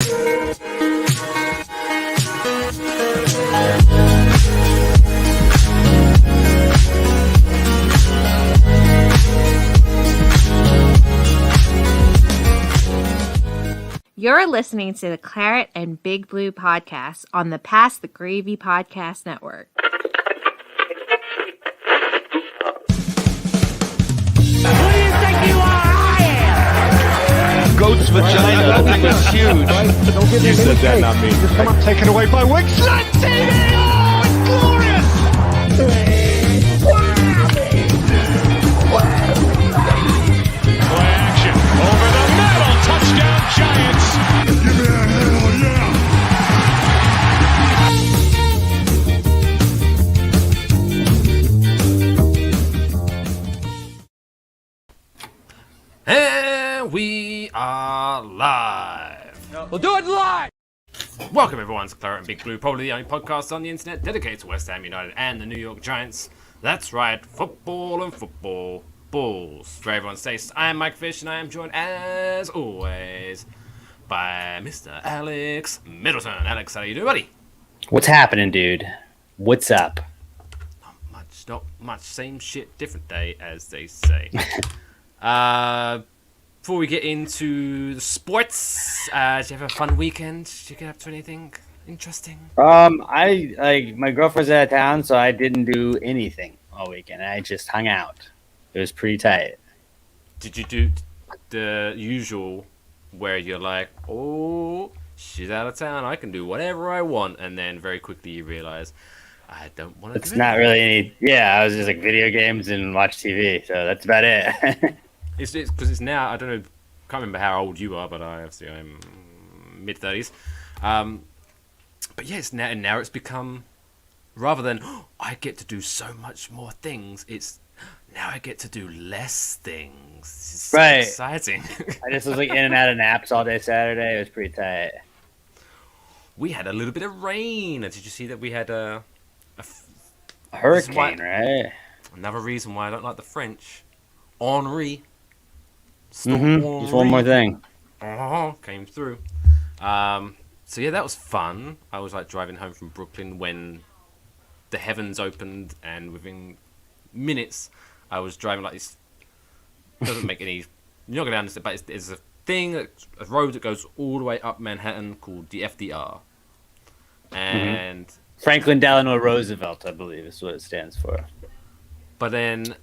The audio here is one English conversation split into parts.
You're listening to the Claret and Big Blue podcast on the Pass the Gravy Podcast Network. Who do you think you are? I am! Goat's vagina, that thing was huge. You said that, not me. Just come up, taken away by Wick. Slut TV! Oh, it's glorious! Play action. Over the middle. Touchdown, Giants. Give me a hell yeah. And we are live. We'll do it live! Welcome everyone to Claret and Big Blue, probably the only podcast on the internet dedicated to West Ham United and the New York Giants. That's right, football and football balls. For everyone's taste, I am Mike Fish and I am joined as always by Mr. Alex Middleton. Alex, how you doing, buddy? What's happening, dude? What's up? Not much, same shit, different day, as they say. Before we get into the sports, did you have a fun weekend? Did you get up to anything interesting? My girlfriend's out of town, so I didn't do anything all weekend. I just hung out. It was pretty tight. Did you do the usual where you're like, oh, she's out of town, I can do whatever I want, and then very quickly you realize, I don't want to do it? It's not really any... Yeah, I was just like video games and watch TV, so that's about it. It's because it's now, I don't know, can't remember how old you are, but I'm mid-30s. But yes, now it's become, rather than, oh, I get to do so much more things, it's, now I get to do less things. It's so Right. exciting. I just was like in and out of naps all day Saturday. It was pretty tight. We had a little bit of rain. Did you see that we had A hurricane, right? Another reason why I don't like the French. Henri. Mm-hmm. Just one more thing. Came through. So yeah, that was fun. I was like driving home from Brooklyn when the heavens opened, and within minutes I was driving like this. Doesn't make any. You're not gonna understand, but it's a thing, a road that goes all the way up Manhattan called the FDR, and Franklin Delano Roosevelt, I believe, is what it stands for. but then,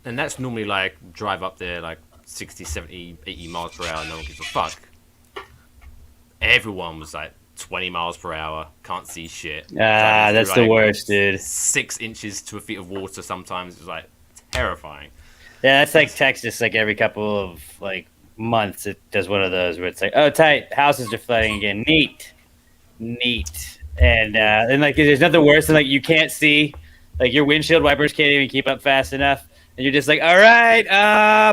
and that's normally like drive up there like 60, 70, 80 miles per hour. No one gives a fuck. Everyone was like 20 miles per hour. Can't see shit. Ah, that's the worst, dude. 6 inches to a feet of water sometimes. It was like terrifying. Yeah, that's like Texas. Like every couple of like months, it does one of those where it's like, oh, tight, houses are flooding again. Neat. And like, there's nothing worse than like you can't see, like your windshield wipers can't even keep up fast enough, and you're just like, all right,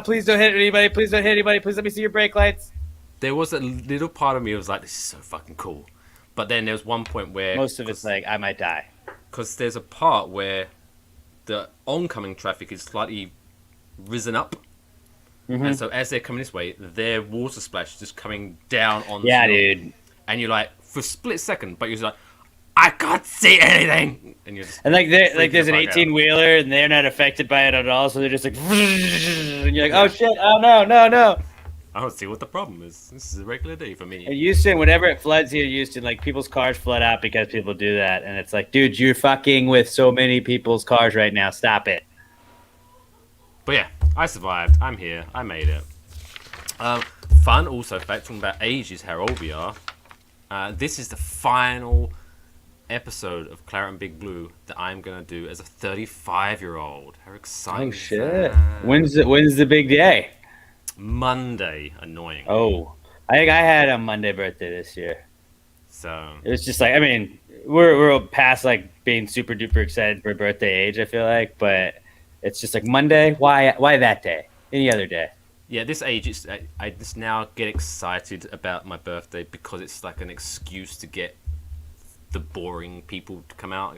please don't hit anybody. Please don't hit anybody. Please let me see your brake lights. There was a little part of me that was like, this is so fucking cool. But then there was one point where Most of it's like, I might die. because there's a part where the oncoming traffic is slightly risen up. And so as they're coming this way, their water splash is just coming down on Yeah, dude. And you're like, for a split second, but you're just like, I can't see anything. And you're just And like, there's an freaking the fuck 18-wheeler, and they're not affected by it at all, so they're just like, and you're like, oh shit, oh no. I don't see what the problem is. This is a regular day for me. In Houston, whenever it floods here in Houston, like people's cars flood out because people do that, and it's like, dude, you're fucking with so many people's cars right now. Stop it. But yeah, I survived. I'm here. I made it. Fun also, fact, talking about ages, how old we are. This is the final episode of Claret and Big Blue that I'm going to do as a 35-year-old. How exciting. Oh is shit. that? When's the big day? Monday. Annoying. Oh, I think I had a Monday birthday this year. So, It was just like, I mean, we're past like being super duper excited for birthday age, I feel like, but it's just like Monday. Why that day? Any other day? yeah, this age, I just now get excited about my birthday because it's like an excuse to get the boring people to come out.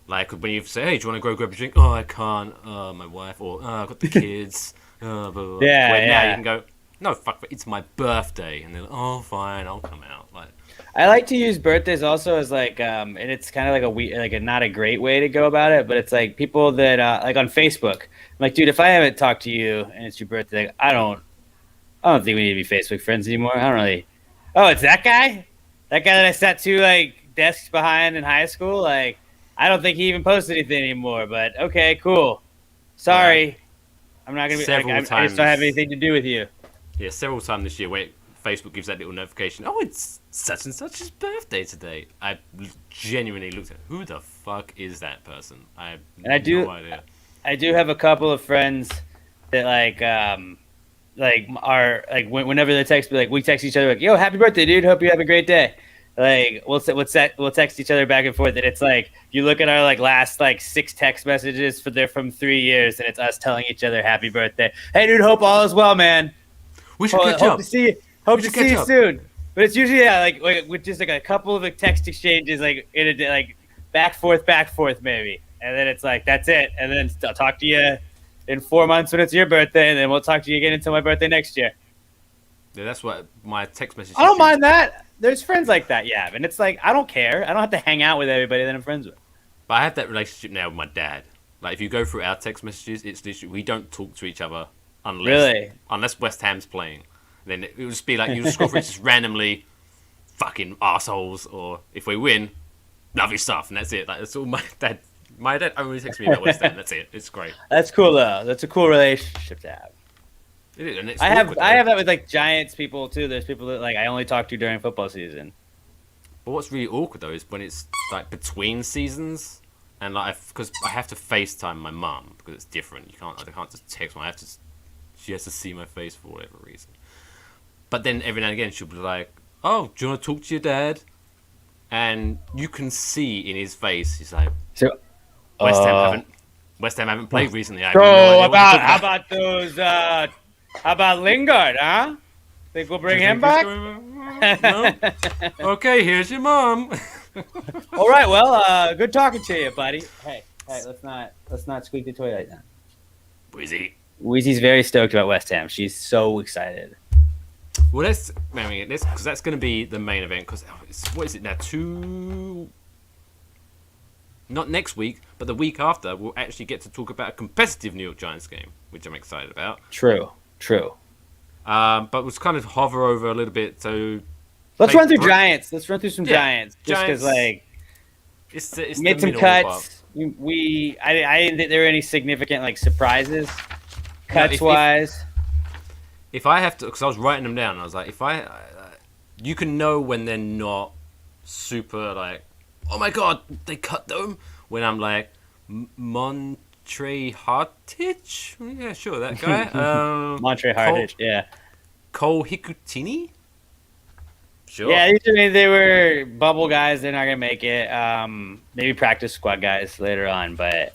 Like when you say, hey, do you want to go grab a drink? Oh, I can't. My wife. Or, oh, I've got the kids. Blah, blah, blah. Yeah, Where now yeah. you can go, no, fuck, it's my birthday. And they're like, oh, fine, I'll come out. Like, I like to use birthdays also as like, and it's kind of like not a great way to go about it, but it's like people that like on Facebook. I'm like, dude, if I haven't talked to you and it's your birthday, like, I don't think we need to be Facebook friends anymore. I don't really. Oh, it's that guy? That guy that I sat two like desks behind in high school? Like, I don't think he even posts anything anymore. But okay, cool. Sorry, I'm not gonna be. I just don't have anything to do with you. Yeah, several times this year where Facebook gives that little notification. Oh, it's such and such's birthday today. I genuinely looked at who the fuck is that person. I have no idea. I do have a couple of friends that like are like whenever they text me, like we text each other like, yo, happy birthday, dude, hope you have a great day. Like we'll text each other back and forth, and it's like you look at our like last like 6 text messages from 3 years, and it's us telling each other happy birthday. Hey dude, hope all is well, man. We should catch up. Hope to see you soon. But it's usually like with just like a couple of like, text exchanges like in a day, like back forth maybe, and then it's like that's it, and then I'll talk to you in 4 months when it's your birthday, and then we'll talk to you again until my birthday next year. Yeah, that's what my text message. I don't mind that. There's friends like that, yeah, and it's like I don't care. I don't have to hang out with everybody that I'm friends with. But I have that relationship now with my dad. Like if you go through our text messages, it's literally we don't talk to each other unless West Ham's playing. Then it would just be like you just scroll through just randomly, fucking assholes, or if we win, love your stuff, and that's it. Like that's all my dad. My dad only texts me about West Ham. That's it. It's great. That's cool though. That's a cool relationship to have. It is, and it's I have that with like Giants people too. There's people that like I only talk to during football season. But what's really awkward though is when it's like between seasons, and like because I have to FaceTime my mum because it's different. I can't just text her. She has to see my face for whatever reason. But then every now and again she'll be like, "Oh, do you want to talk to your dad?" And you can see in his face, he's like, West Ham haven't played recently. I have no idea how about those? How about Lingard? Huh? Think we'll bring him back? No? Okay, here's your mom. All right. Well, good talking to you, buddy. Hey, let's not squeak the toy right now. Weezy's very stoked about West Ham. She's so excited. Well, because that's going to be the main event. Because what is it now? Not next week, but the week after, we'll actually get to talk about a competitive New York Giants game, which I'm excited about. True. But we'll kind of hover over a little bit. So let's run through Giants. Let's run through some Giants. Just because, like, it's made some cuts. I didn't think there were any significant like surprises, cuts-wise. If I have to, because I was writing them down, I was like, you can know when they're not super like, oh my god, they cut them. When I'm like, Montre Hartage? Yeah, sure, that guy. Montre Hartage, yeah. Cole Hikutini? Sure. Yeah, they were bubble guys. They're not going to make it. Maybe practice squad guys later on. But,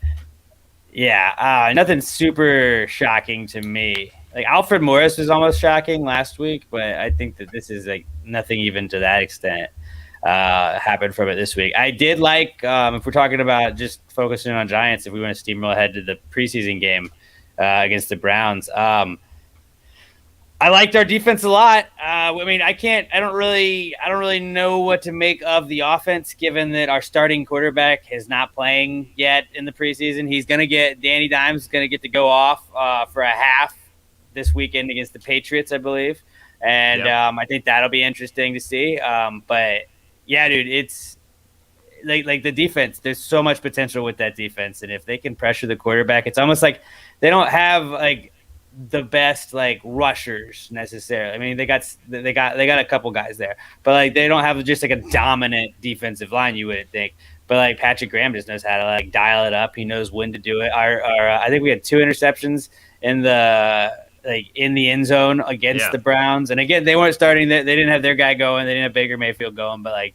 yeah, nothing super shocking to me. Like, Alfred Morris was almost shocking last week, but I think that this is, like, nothing even to that extent happened from it this week. I did like, if we're talking about just focusing on Giants, if we want to steamroll ahead to the preseason game against the Browns, I liked our defense a lot. I don't really know what to make of the offense, given that our starting quarterback is not playing yet in the preseason. Danny Dimes is going to get to go off for a half this weekend against the Patriots, I believe. And yep. I think that'll be interesting to see. But yeah, dude, it's like the defense, there's so much potential with that defense. And if they can pressure the quarterback, it's almost like they don't have like the best like rushers necessarily. I mean, they got a couple guys there, but like they don't have just like a dominant defensive line, you wouldn't think. But like Patrick Graham just knows how to like dial it up. He knows when to do it. I think we had 2 interceptions in the end zone against the Browns. And again, they weren't starting. They didn't have their guy going. They didn't have Baker Mayfield going. But like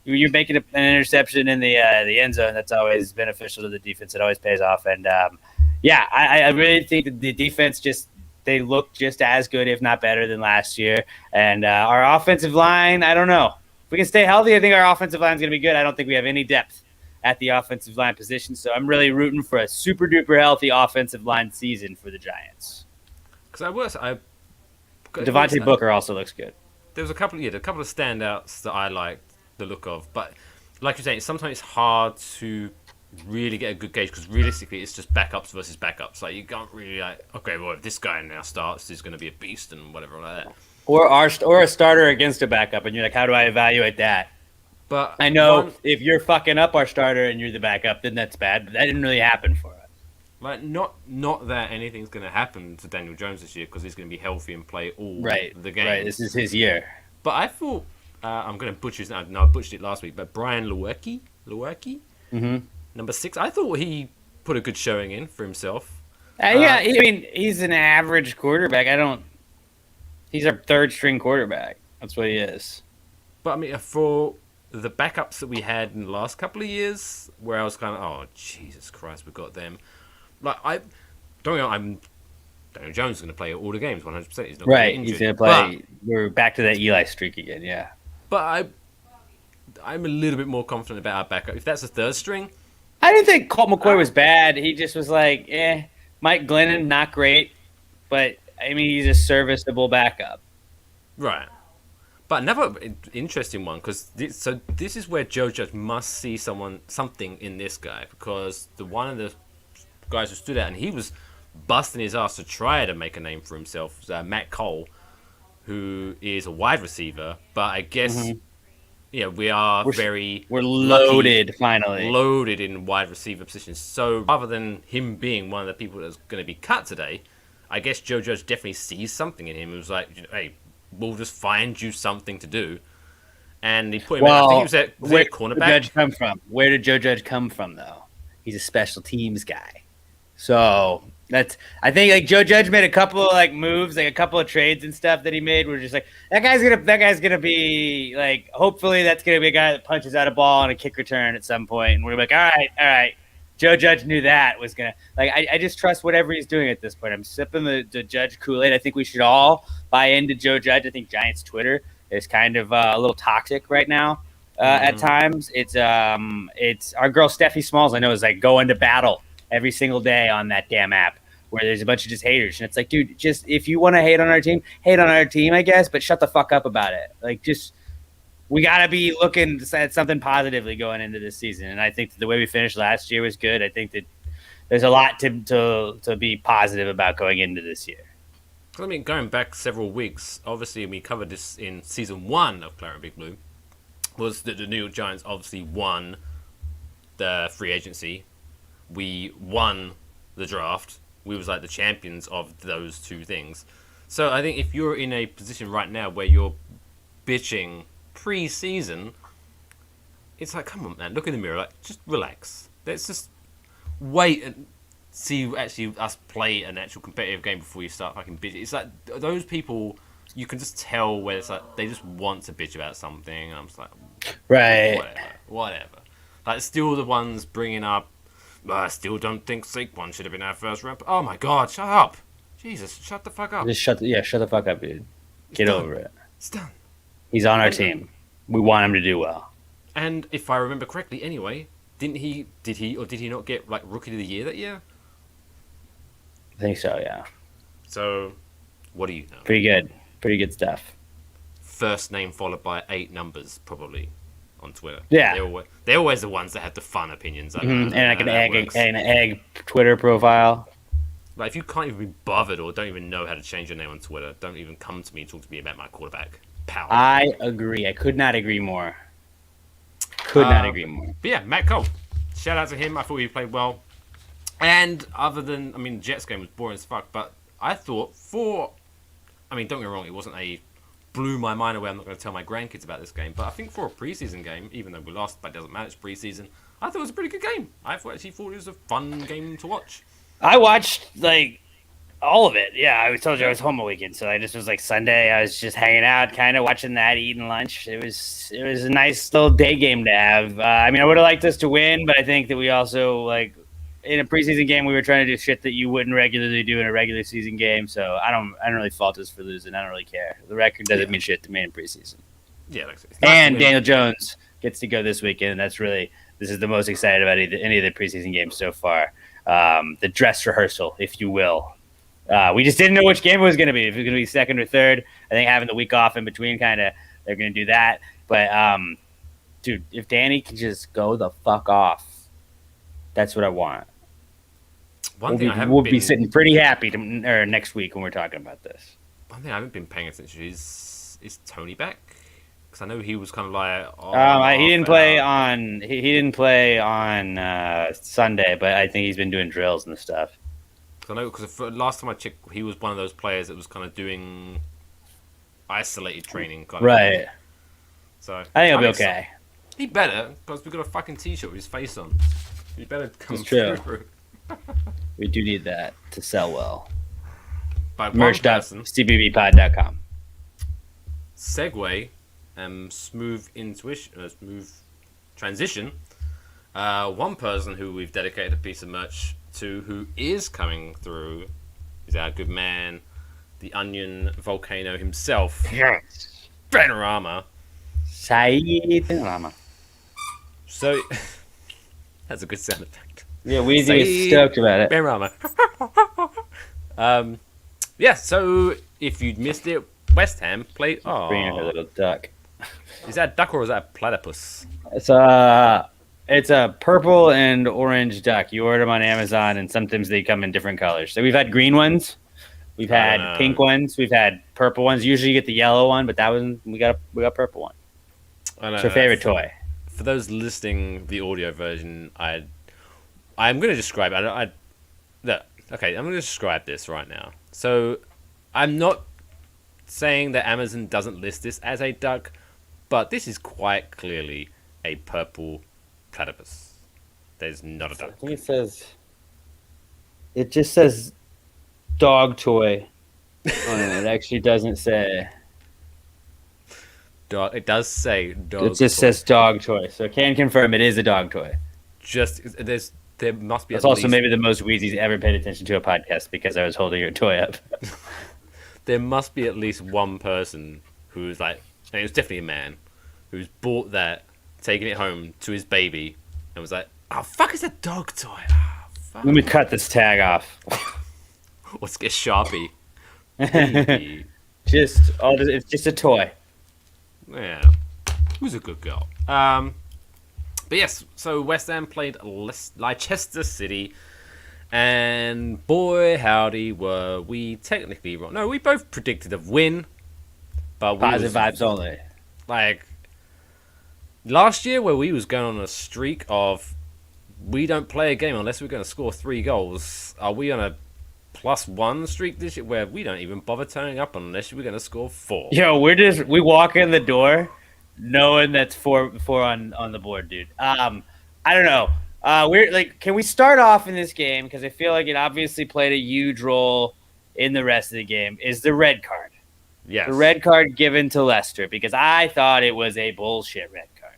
you're making an interception in the end zone, that's always beneficial to the defense. It always pays off. And I really think that the defense they look just as good, if not better, than last year. And our offensive line, I don't know. If we can stay healthy, I think our offensive line is going to be good. I don't think we have any depth at the offensive line position. So I'm really rooting for a super duper healthy offensive line season for the Giants. Because Devontae Booker also looks good. There was a couple of standouts that I liked the look of, but like you're saying, sometimes it's hard to really get a good gauge because realistically, it's just backups versus backups. Like you can't really okay, well, if this guy now starts, he's going to be a beast and whatever like that. Or a starter against a backup, and you're like, how do I evaluate that? But I know if you're fucking up our starter and you're the backup, then that's bad. But that didn't really happen for us. Like not that anything's going to happen to Daniel Jones this year because he's going to be healthy and play all the games. Right, this is his year. But I thought I'm going to butcher his name. No, I butchered it last week. But Brian Lewerke, number 6. I thought he put a good showing in for himself. Yeah, I mean he's an average quarterback. He's our third string quarterback. That's what he is. But I mean, for the backups that we had in the last couple of years, where I was kind of, oh Jesus Christ, we got them. Like Daniel Jones is going to play all the games, 100%. He's not right. Going to he's going to play. We're back to that Eli streak again. Yeah. But I'm a little bit more confident about our backup. If that's a third string, I didn't think Colt McCoy was bad. He just was like, Mike Glennon, not great, but I mean, he's a serviceable backup. Right. But another interesting one, because this is where Joe Judge must see something in this guy, because one of the guys who stood out, and he was busting his ass to try to make a name for himself, was Matt Cole, who is a wide receiver, but I guess we're loaded finally. Loaded in wide receiver positions. So rather than him being one of the people that's going to be cut today, I guess Joe Judge definitely sees something in him. It was like, hey, we'll just find you something to do. And he put him I think he was at cornerback. Where did Joe Judge come from, though? He's a special teams guy. So I think like Joe Judge made a couple of like moves, like a couple of trades and stuff that he made. We're just like, that guy's gonna be like, hopefully that's gonna be a guy that punches out a ball on a kick return at some point. And we're like, all right. Joe Judge knew that was gonna like. I just trust whatever he's doing at this point. I'm sipping the Judge Kool-Aid. I think we should all buy into Joe Judge. I think Giants Twitter is kind of a little toxic right now at times. It's our girl Steffi Smalls. I know is like going to battle every single day on that damn app where there's a bunch of just haters, and it's like, dude, just if you want to hate on our team, I guess, but shut the fuck up about it. Like just. We got to be looking at something positively going into this season. And I think the way we finished last year was good. I think that there's a lot to be positive about going into this year. I mean, going back several weeks, obviously we covered this in season 1 of Claret and Big Blue, was that the New York Giants obviously won the free agency. We won the draft. We was like the champions of those two things. So I think if you're in a position right now where you're bitching pre-season, it's like, come on, man, look in the mirror, like, just relax. Let's just wait and see actually us play an actual competitive game before you start fucking bitching. It's like those people, you can just tell where it's like they just want to bitch about something. And I'm just like, right, whatever. Like, still the ones bringing up, I still don't think Saquon should have been our first round. Oh my God, shut up, Jesus, shut the fuck up. Just shut the fuck up, dude. Get over it. It's done. He's on our team. We want him to do well. And if I remember correctly, anyway, did he not get like Rookie of the Year that year? I think so, yeah. So, what do you know? Pretty good stuff. First name followed by 8 numbers, probably, on Twitter. Yeah, they're always the ones that have the fun opinions. And like an egg Twitter profile. Like, if you can't even be bothered or don't even know how to change your name on Twitter, don't even come to me and talk to me about my quarterback. Power. I agree. I could not agree more. But yeah, Matt Cole. Shout out to him. I thought he played well. And other than, I mean, the Jets game was boring as fuck, but I thought don't get me wrong, it wasn't blew my mind away. I'm not going to tell my grandkids about this game, but I think for a preseason game, even though we lost, but it doesn't matter, it's preseason, I thought it was a pretty good game. I actually thought it was a fun game to watch. I watched, like, all of it. Yeah, I told you I was home a weekend, so I just was like Sunday. I was just hanging out, kind of watching that, eating lunch. It was a nice little day game to have. I mean, I would have liked us to win, but I think that we also like in a preseason game we were trying to do shit that you wouldn't regularly do in a regular season game. So I don't really fault us for losing. I don't really care. The record doesn't mean shit to me in preseason. Yeah, and Daniel Jones gets to go this weekend, and this is the most excited about any of the preseason games so far. The dress rehearsal, if you will. We just didn't know which game it was going to be. If it was going to be second or third. I think having the week off in between, kind of, they're going to do that. But, dude, if Danny can just go the fuck off, that's what I want. We'll be sitting pretty happy next week when we're talking about this. One thing I haven't been paying attention to is Tony back? Because I know he was kind of like. He didn't play on. He didn't play on Sunday, but I think he's been doing drills and stuff. I know because last time I checked, he was one of those players that was kind of doing isolated training. Right. So I think he'll be okay. He better, because we've got a fucking t-shirt with his face on. He better come through. We do need that to sell well. By merch.cbbpod.com. Segue, smooth transition. One person who we've dedicated a piece of merch to, who is coming through, is our good man, the Onion Volcano himself. Yes. Panorama. Saeed Panorama. So, that's a good sound effect. Yeah, Weezy is stoked about it. Panorama. Yeah, so if you'd missed it, West Ham played. Oh, bringing her little duck. Is that a duck or is that a platypus? It's a purple and orange duck. You order them on Amazon, and sometimes they come in different colors. So we've had green ones, we've had pink ones, we've had purple ones. Usually you get the yellow one, but that one we got purple one. It's her favorite toy. For those listening the audio version, I'm going to describe it. Okay, I'm going to describe this right now. So, I'm not saying that Amazon doesn't list this as a duck, but this is quite clearly a purple platypus. There's not a duck. I think it just says dog toy on it. It actually doesn't say dog. It does say dog. It just says dog toy. So I can confirm it is a dog toy. There must be. That's also maybe the most Wheezy's ever paid attention to a podcast because I was holding your toy up. There must be at least one person who's like, and it was definitely a man, who's bought that, taken it home to his baby, and was like, "Oh fuck, it's a dog toy." Oh, fuck. Let me cut this tag off. Let's get Sharpie. It's just a toy. Yeah, who's a good girl. But yes, so West Ham played Leicester City, and boy howdy were we technically wrong. No, we both predicted a win, but positive vibes only. Like last year, where we was going on a streak of we don't play a game unless we're going to score 3 goals. Are we on a +1 streak this year where we don't even bother turning up unless we're going to score 4? Yo, we walk in the door knowing that's four on the board, dude. I don't know. We're like, can we start off in this game? Because I feel like it obviously played a huge role in the rest of the game. Is the red card? Yes. The red card given to Leicester, because I thought it was a bullshit red card.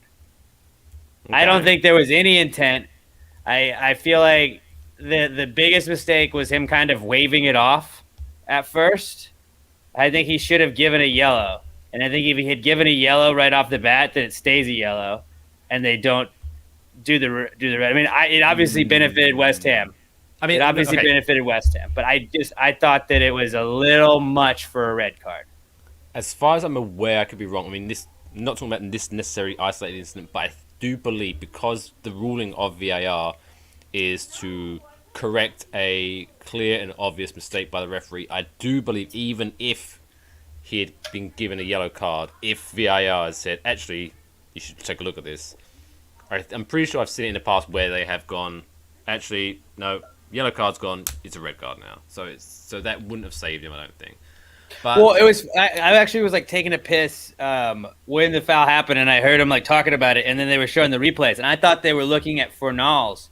Okay. I don't think there was any intent. I feel like the biggest mistake was him kind of waving it off at first. I think he should have given a yellow. And I think if he had given a yellow right off the bat, then it stays a yellow, and they don't do the red. I mean, it obviously benefited West Ham. Benefited West Ham, but I thought that it was a little much for a red card. As far as I'm aware, I could be wrong. I mean, I'm not talking about this necessary isolated incident, but I do believe because the ruling of VAR is to correct a clear and obvious mistake by the referee, I do believe even if he had been given a yellow card, if VAR has said, actually, you should take a look at this. I'm pretty sure I've seen it in the past where they have gone, actually, no, yellow card's gone, it's a red card now. So that wouldn't have saved him, I don't think. But, well, it was. I actually was like taking a piss when the foul happened, and I heard him like talking about it, and then they were showing the replays, and I thought they were looking at Fornals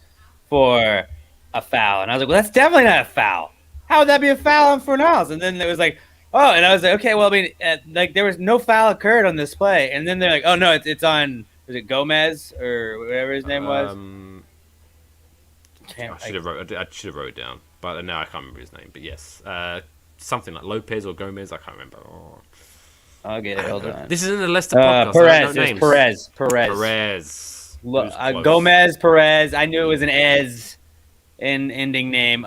for a foul, and I was like, well, that's definitely not a foul. How would that be a foul on Fornals? And then it was like, oh, and I was like, okay, well, I mean, like there was no foul occurred on this play, and then they're like, oh no, it's on. Was it Gomez or whatever his name was? I should have wrote it down, but now I can't remember his name. But yes, something like Lopez or Gomez. I can't remember. Oh. I'll get it. Hold on. This isn't a Leicester podcast. Perez. Gomez, Perez. I knew it was an Ez ending name.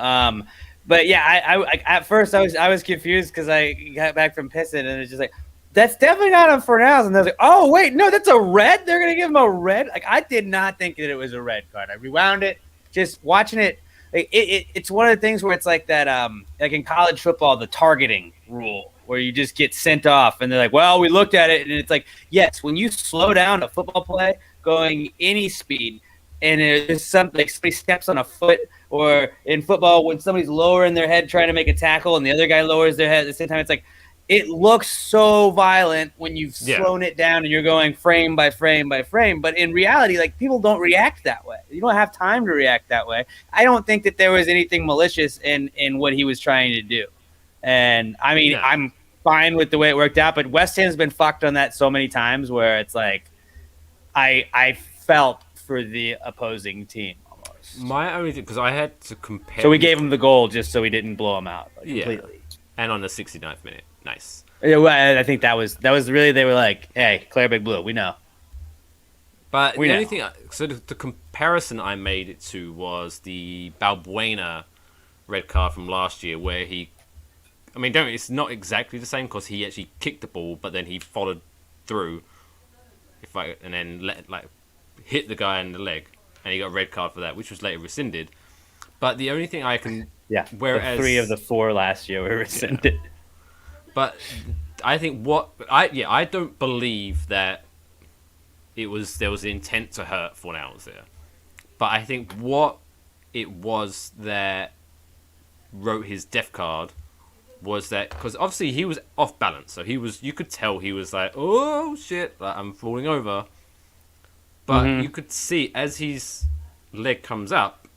But yeah, at first I was confused because I got back from pissing and it's just like that's definitely not on Fornals. And I was like, oh wait, no, that's a red. They're gonna give him a red. Like I did not think that it was a red card. I rewound it, just watching it. Like, it's one of the things where it's like that, like in college football, the targeting rule where you just get sent off and they're like, well, we looked at it and it's like, yes, when you slow down a football play going any speed and there's something like somebody steps on a foot, or in football when somebody's lowering their head trying to make a tackle and the other guy lowers their head at the same time, it's like it looks so violent when you've slowed it down and you're going frame by frame by frame. But in reality, like people don't react that way. You don't have time to react that way. I don't think that there was anything malicious in what he was trying to do. And I mean, I'm fine with the way it worked out, but West Ham's been fucked on that so many times where it's like I felt for the opposing team almost. My only thing, because I had to compare. So we gave him the goal just so we didn't blow him out completely. And on the 69th minute. Nice. Yeah, well, I think that was really, they were like, hey, Claire Big Blue, we know. But the only thing, so the comparison I made it to was the Balbuena red card from last year where it's not exactly the same because he actually kicked the ball, but then he followed through and then hit the guy in the leg, and he got a red card for that, which was later rescinded. But the only thing I can... Yeah, whereas 3 of the 4 last year were rescinded. Yeah. But I think I don't believe that there was the intent to hurt Fornals there. But I think what it was that wrote his death card was that, because obviously he was off balance, so you could tell he was like, oh shit, like, I'm falling over. But you could see as his leg comes up,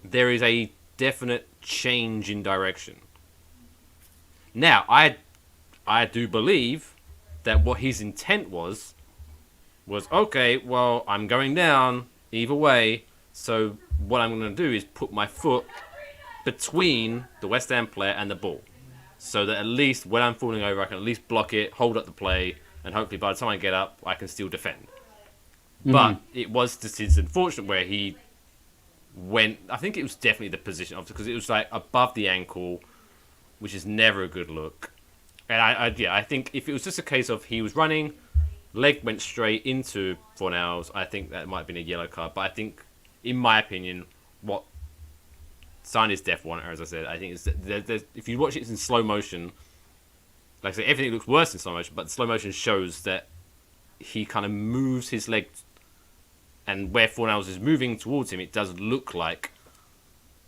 there is a definite change in direction. Now, I do believe that what his intent was okay, well, I'm going down either way, so what I'm going to do is put my foot between the West Ham player and the ball, so that at least when I'm falling over, I can at least block it, hold up the play, and hopefully by the time I get up, I can still defend. But it was just his unfortunate where he went, I think it was definitely the position of, because it was like above the ankle, which is never a good look. And I think if it was just a case of he was running, leg went straight into Fornals, I think that might have been a yellow card. But I think, in my opinion, what signed his death warrant, as I said, I think is that if you watch it in slow motion, like I said, everything looks worse in slow motion, but the slow motion shows that he kind of moves his leg, and where Fornals is moving towards him, it does look like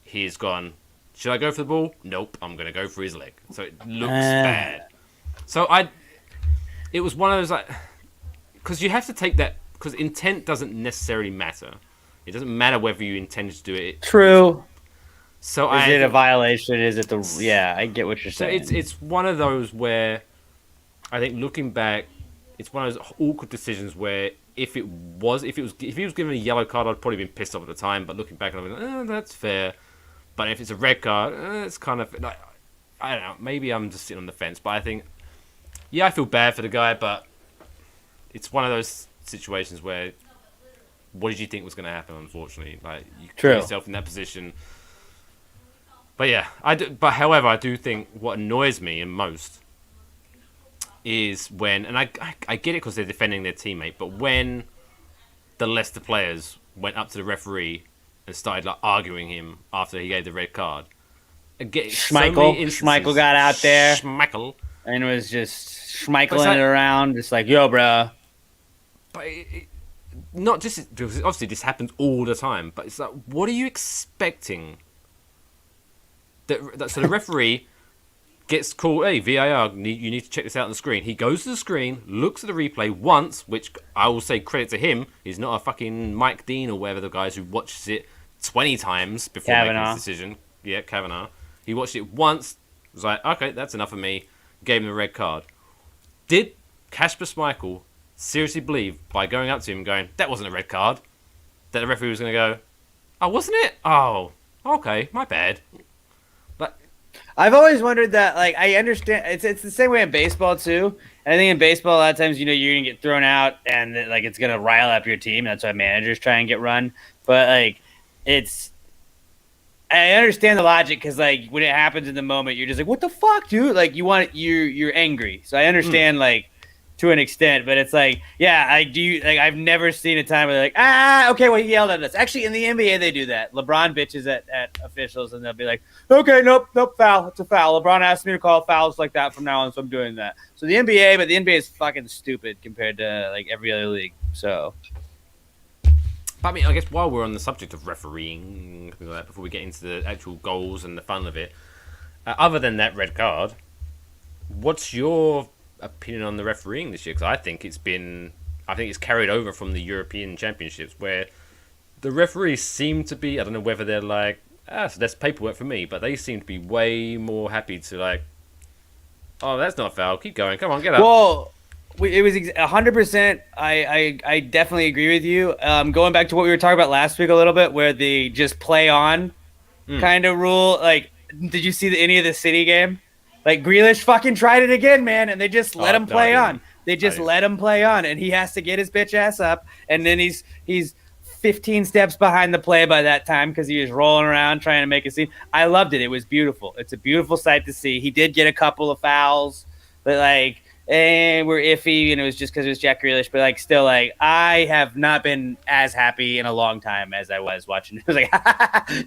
he's gone, should I go for the ball? Nope, I'm going to go for his leg. So it looks bad. So it was one of those, like, because you have to take that, because intent doesn't necessarily matter. It doesn't matter whether you intend to do it. True. So is it a violation? Is it I get what you're saying. So it's one of those where I think looking back, it's one of those awkward decisions where if he was given a yellow card, I'd probably been pissed off at the time. But looking back, I'd be like, that's fair. But if it's a red card, it's kind of like, I don't know. Maybe I'm just sitting on the fence. But I think, I feel bad for the guy. But it's one of those situations where, what did you think was going to happen? Unfortunately, like you put yourself in that position. But yeah, however, I do think what annoys me most is when, and I get it because they're defending their teammate, but when the Leicester players went up to the referee and started like arguing him after he gave the red card. Schmeichel got out there. Schmeichel. And was just schmeicheling it around, just like, yo, bro. But not just, because obviously this happens all the time, but it's like, what are you expecting? So the referee gets called, hey, VAR, you need to check this out on the screen. He goes to the screen, looks at the replay once, which I will say credit to him. He's not a fucking Mike Dean or whatever the guys who watches it 20 times before making his decision. Yeah, Kavanagh. He watched it once, was like, okay, that's enough of me, gave him the red card. Did Kasper Schmeichel seriously believe, by going up to him and going, that wasn't a red card, that the referee was going to go, oh, wasn't it? Oh, okay, my bad. I've always wondered that, like, I understand it's the same way in baseball too. And I think in baseball, a lot of times, you're gonna get thrown out, and like it's gonna rile up your team. That's why managers try and get run. But like, I understand the logic because like when it happens in the moment, you're just like, what the fuck, dude? Like you're angry. So I understand like to an extent, but it's like, yeah, I do. Like I've never seen a time where they're like, okay, well he yelled at us. Actually, in the NBA they do that. LeBron bitches at officials and they'll be like, okay, nope, foul. It's a foul. LeBron asked me to call fouls like that from now on, so I'm doing that. So the NBA is fucking stupid compared to like every other league. So. But I mean, I guess while we're on the subject of refereeing, things like that, before we get into the actual goals and the fun of it, other than that red card, what's your opinion on the refereeing this year? Because I think it's carried over from the European Championships, where the referees seem to be, I don't know whether they're like, so that's paperwork for me, but they seem to be way more happy to like, oh, that's not a foul, keep going, come on, get up. Well, it was 100%. I definitely agree with you. Going back to what we were talking about last week a little bit, where the just play on kind of rule. Like, did you see any of the City game? Like, Grealish fucking tried it again, man, and they just let him play on. They just let him play on, and he has to get his bitch ass up, and then he's 15 steps behind the play by that time because he was rolling around trying to make a scene. I loved it. It was beautiful. It's a beautiful sight to see. He did get a couple of fouls, but like. And we're iffy, and it was just because it was Jack Grealish. But like, still, like, I have not been as happy in a long time as I was watching. It was like,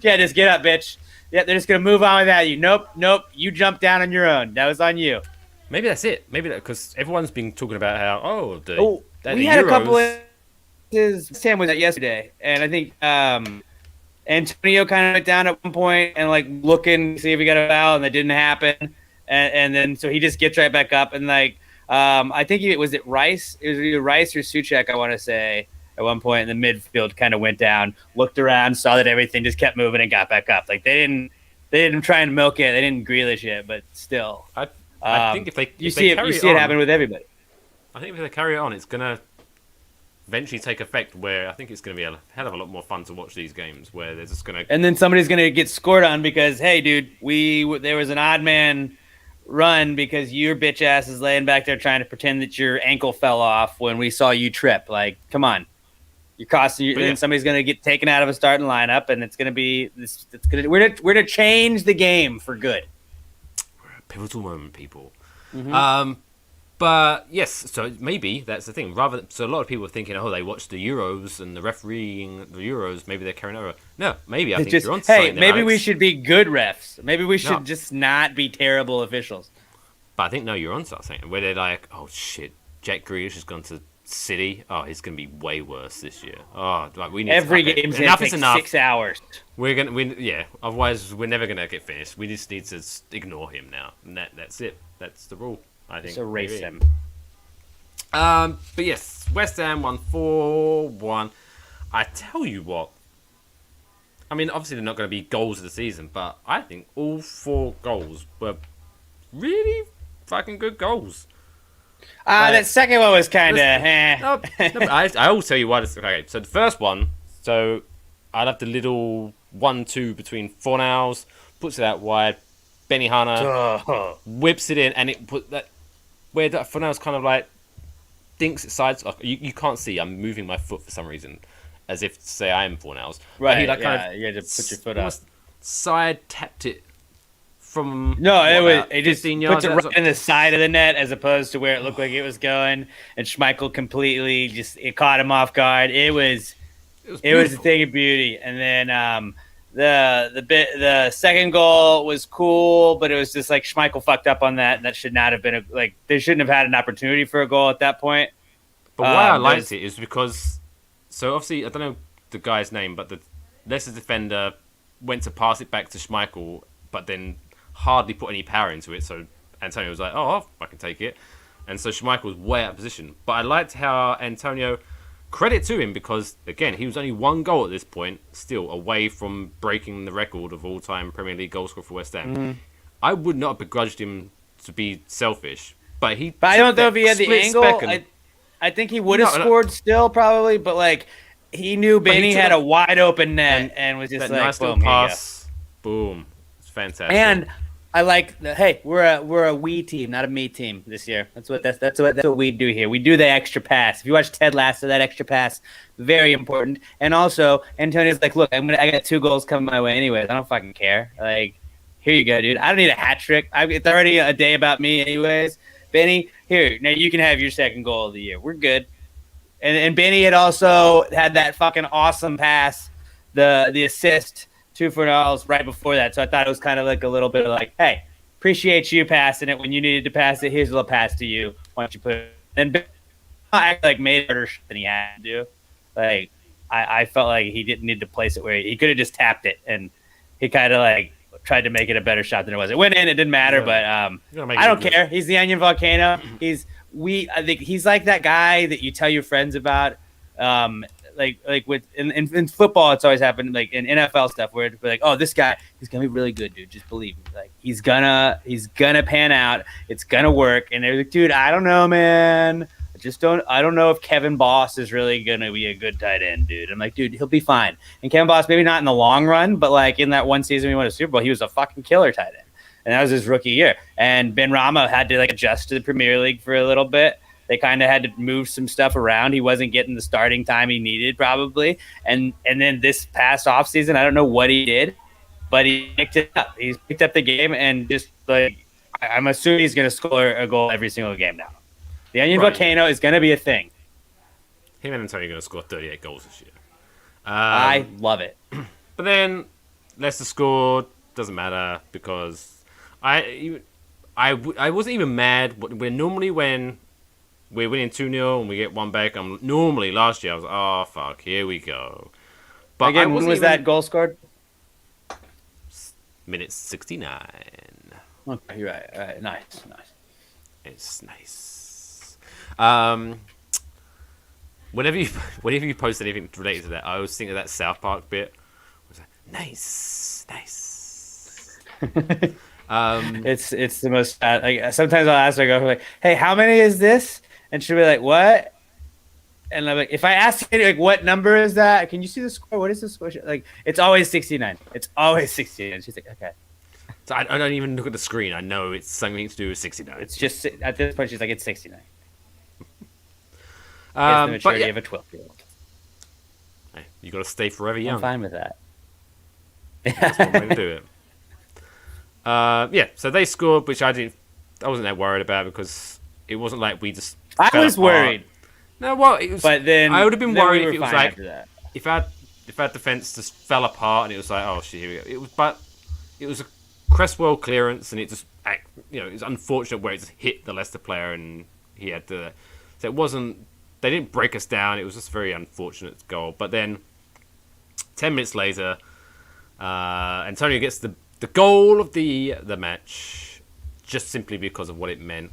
yeah, just get up, bitch. Yeah, they're just gonna move on without you. Nope. You jumped down on your own. That was on you. Maybe that's it. Maybe that because everyone's been talking about how we had a couple of Sam was that yesterday, and I think Antonio kind of went down at one point and like looking to see if he got a foul, and that didn't happen. And then so he just gets right back up and like. I think it was Rice. It was either Rice or Suchek, I want to say, at one point in the midfield kind of went down, looked around, saw that everything just kept moving and got back up. Like they didn't try and milk it. They didn't Grealish it, but still. I think if they see it happen with everybody. I think if they carry it on, it's gonna eventually take effect. Where I think it's gonna be a hell of a lot more fun to watch these games. Where they're just gonna and then somebody's gonna get scored on because hey, dude, there was an odd man. Run because your bitch ass is laying back there trying to pretend that your ankle fell off when we saw you trip. Like, come on, you're costing you. Then somebody's gonna get taken out of a starting lineup, and it's gonna be this. We're gonna change the game for good. We're at a pivotal moment, people. Mm-hmm. But yes, so maybe that's the thing. So a lot of people are thinking, oh, they watched the Euros and the refereeing the Euros. Maybe they're carrying over. No, maybe I think you're on. Hey, maybe we should be good refs. Maybe we should just not be terrible officials. But I think you're on something where they're like, oh shit, Jack Grealish has gone to City. Oh, he's gonna be way worse this year. Oh, like we need every game's gonna take 6 hours. We're gonna win. Yeah, otherwise we're never gonna get finished. We just need to ignore him now, and that's it. That's the rule. I think. Just erase him. But yes, West Ham won 4-1. I tell you what. I mean, obviously they're not going to be goals of the season, but I think all 4 goals were really fucking good goals. That second one was kind of. I will tell you why. Okay, so the first one. So I love the little 1-2 between Fornals, puts it out wide. Benny Hanna whips it in, and it put that. Where Fornals kind of like thinks it sides. You can't see. I'm moving my foot for some reason, as if to say I am Fornals. Right. He like kind of, you had to put your foot up. Side tapped it from. No, it just puts it right in the side of the net as opposed to where it looked like it was going, and Schmeichel completely it caught him off guard. It was a thing of beauty, and then the second goal was cool, but it was just like Schmeichel fucked up on that, and that should not have been they shouldn't have had an opportunity for a goal at that point. But why I liked it is because, so obviously I don't know the guy's name, but the Leicester defender went to pass it back to Schmeichel, but then hardly put any power into it. So Antonio was like, "Oh, I can take it," and so Schmeichel was way out of position. But I liked how Antonio. Credit to him because, again, he was only 1 goal at this point, still away from breaking the record of all-time Premier League goal scorer for West Ham. Mm-hmm. I would not have begrudged him to be selfish, but I don't know if he had the angle. I think he would have scored still, probably, but like he knew Benny had a wide open net and was just like, nice boom, little pass, boom, it's fantastic. And I like hey, we're a we team, not a me team this year. That's what we do here. We do the extra pass. If you watch Ted Lasso, that extra pass, very important. And also, Antonio's like, look, I got 2 goals coming my way anyways. I don't fucking care. Like, here you go, dude. I don't need a hat trick. It's already a day about me anyways. Benny, here, now you can have your 2nd goal of the year. We're good. And Benny had also had that fucking awesome pass, the assist to Fernals right before that. So I thought it was kind of like a little bit of like, hey, appreciate you passing it when you needed to pass it. Here's a little pass to you. Why don't you put it? And Ben like made it harder than he had to do. Like I felt like he didn't need to place it where he could have just tapped it, and he kind of like tried to make it a better shot than it was. It went in. It didn't matter, but I don't care. He's the Onion Volcano. I think he's like that guy that you tell your friends about. Like with in football, it's always happened. Like in NFL stuff, where it's like, oh, this guy, he's gonna be really good, dude. Just believe me. Like he's gonna pan out. It's gonna work. And they're like, dude, I don't know, man. I don't know if Kevin Boss is really gonna be a good tight end, dude. I'm like, dude, he'll be fine. And Kevin Boss, maybe not in the long run, but like in that one season we won a Super Bowl, he was a fucking killer tight end. And that was his rookie year. And Ben Rama had to like adjust to the Premier League for a little bit. They kind of had to move some stuff around. He wasn't getting the starting time he needed probably. And then this past offseason, I don't know what he did, but he picked it up. He's picked up the game, and just like I'm assuming he's going to score a goal every single game now. The Onion Volcano is going to be a thing. Him and Antonio are going to score 38 goals this year. I love it. But then Leicester scored. Doesn't matter because I wasn't even mad. When we're winning 2-0 and we get one back, normally last year I was like, oh fuck, here we go. But again, when was that goal scored? Minute 69. Okay, you're right. All right, nice. It's nice. Whenever you post anything related to that, I always think of that South Park bit. I was like, nice. It's the most. Like sometimes I'll ask her, I go like, "Hey, how many is this?" And she'll be like, "What?" And I'm like, if I ask her like, "What number is that? Can you see the score? What is the score?" Like, it's always 69. It's always 69. She's like, "Okay." So I don't even look at the screen. I know it's something to do with 69. It's just at this point, she's like, "It's 69." It's the But maturity of a 12-year-old. Hey, you got to stay forever young. I'm fine with that. That's one way to do it. So they scored, which I wasn't that worried about because it wasn't like we just. I was worried. No, well, it was. But then I would have been worried we if it was like if our defense just fell apart and it was like, oh shit, here we go. It was a Cresswell clearance and it just, it was unfortunate where it just hit the Leicester player and he had to. So it wasn't. They didn't break us down. It was just a very unfortunate goal. But then, 10 minutes later, Antonio gets the goal of the match, just simply because of what it meant,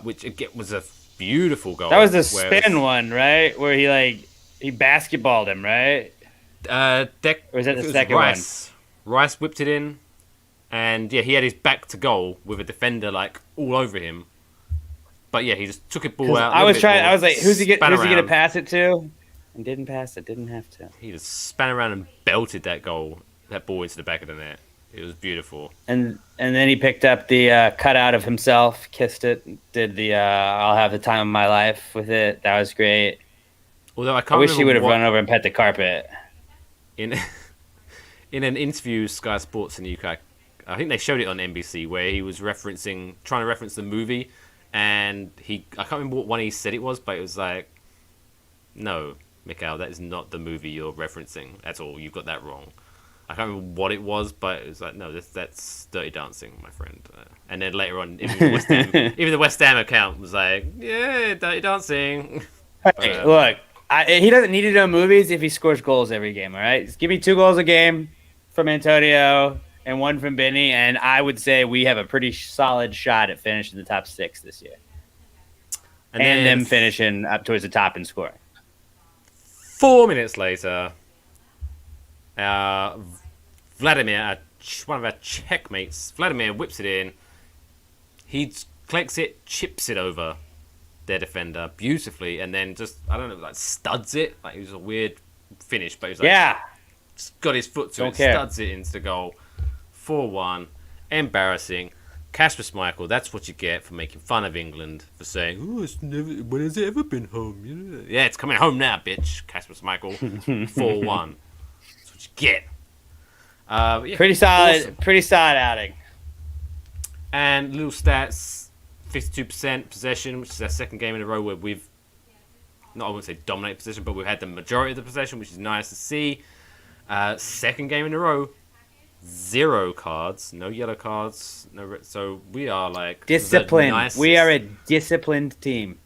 which again was a beautiful goal. That was the spin one, right? Where he basketballed him, right? Or was that the second one? Rice whipped it in, and he had his back to goal with a defender like all over him. But he just took a ball out. I was like, who's he gonna pass it to? And didn't pass it. Didn't have to. He just span around and belted that ball into the back of the net. It was beautiful. And then he picked up the cutout of himself, kissed it, did the "I'll have the time of my life" with it. That was great. Although I wish he would have run over and pet the carpet. In an interview, Sky Sports in the UK, I think they showed it on NBC, where he was trying to reference the movie, and I can't remember what one he said it was, but it was like, no, MacLeod, that is not the movie you're referencing at all. You've got that wrong. I can't remember what it was, but it was like, no, that's Dirty Dancing, my friend. And then later on, even the West Ham account was like, yeah, Dirty Dancing. Hey, look, he doesn't need to know movies if he scores goals every game, all right? Just give me 2 goals a game from Antonio and 1 from Benny, and I would say we have a pretty solid shot at finishing the top 6 this year. And them finishing up towards the top in scoring. 4 minutes later, Vladimir, one of our checkmates, Vladimir whips it in. He collects it, chips it over their defender beautifully, and then just, I don't know, like studs it. Like it was a weird finish, but he was like, just got his foot to it, studs it into the goal. 4-1. Embarrassing. Kasper Schmeichel, that's what you get for making fun of England, for saying, oh, when has it ever been home? Yeah, it's coming home now, bitch. Kasper Schmeichel, 4-1. That's what you get. Yeah, Pretty solid. awesome. Pretty solid outing. And little stats, 52% possession, which is our second game in a row where we've, I wouldn't say dominate possession, but we've had the majority of the possession, which is nice to see. Second game in a row, 0 cards, no yellow cards, no red. So we are like Disciplined. We are a disciplined team.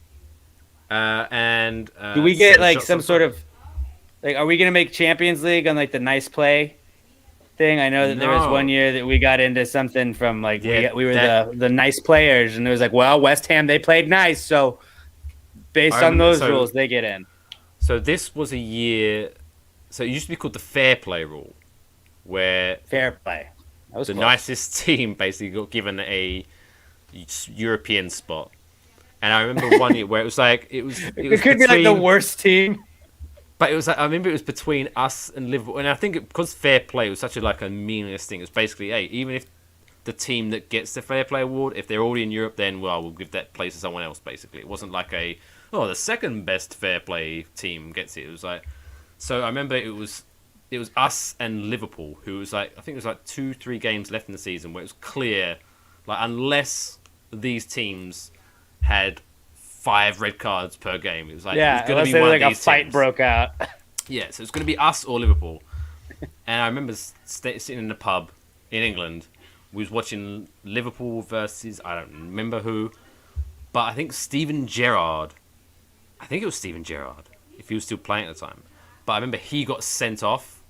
Do Do we get like some sort of like? Are we gonna make Champions League on like the nice play thing? I know that there was No. one year that we got into something from like Yeah, we were that- the nice players, and it was like, well, West Ham they played nice, so based on those rules, they get in. So this was a year. So it used to be called the fair play rule, where Fair play. That was the close. nicest team basically got given a European spot. And I remember one year where it was like it was It could be like the between- worst team. But it was like, I remember it was between us and Liverpool, and I think because fair play was such a meaningless thing. It was basically, hey, even if the team that gets the fair play award, if they're already in Europe, then we'll give that place to someone else. Basically, it wasn't like the second best fair play team gets it. It was like, so I remember it was us and Liverpool, who was like, I think it was like 2-3 games left in the season where it was clear, like unless these teams had 5 red cards per game, it was like it was going to be one like of a these fight teams. broke out. Yeah, so it's going to be us or Liverpool. And I remember sitting in the pub in England. We was watching Liverpool versus, I don't remember who, but I think Steven Gerrard. I think it was Steven Gerrard, if he was still playing at the time. But I remember he got sent off,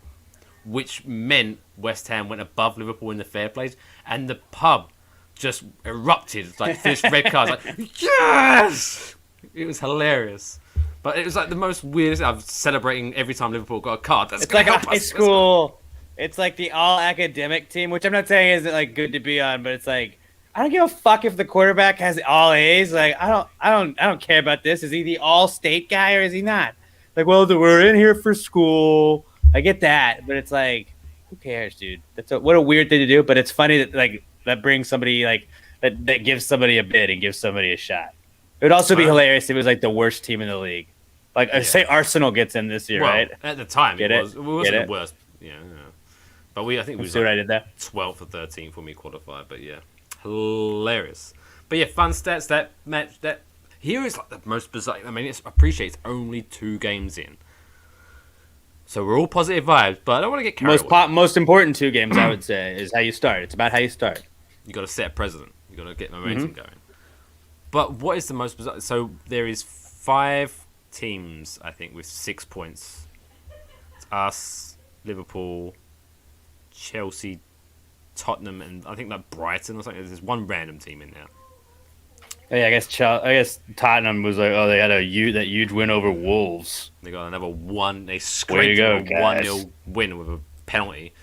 which meant West Ham went above Liverpool in the fair plays. And the pub just erupted, like finished red cards. Like, yes! It was hilarious. But it was like the most weirdest. I'm celebrating every time Liverpool got a card. That's It's like gonna a help high us. school. It's like the all academic team, which I'm not saying isn't like good to be on, but it's like I don't give a fuck if the quarterback has all A's. Like I don't care about this. Is he the all state guy or is he not? Like, well, we're in here for school. I get that, but it's like, who cares, dude? What a weird thing to do. But it's funny that that brings somebody like that gives somebody a bid and gives somebody a shot. It would also be hilarious if it was like the worst team in the league. Like, say Arsenal gets in this year, Well, right? at the time, Get it it? was. It wasn't Get the it? worst. Yeah. But I think we was See what I like did there? 12th or 13th when we qualified. But yeah, hilarious. But yeah, fun stats. That match. That here is like the most bizarre. I mean, I appreciate it's only 2 games in, so we're all positive vibes. But I don't want to get carried away. Most important 2 games, I would say, is how you start. It's about how you start. You got to set a precedent. You got to get momentum going. But what is the most bizarre? So there is 5 teams, I think, with 6 points. It's us, Liverpool, Chelsea, Tottenham, and I think like Brighton or something. There's one random team in there. Yeah, I guess Tottenham was like, oh, they had that huge win over Wolves. They got another one. They Way to scraped go, a guys. 1-0 win with a penalty.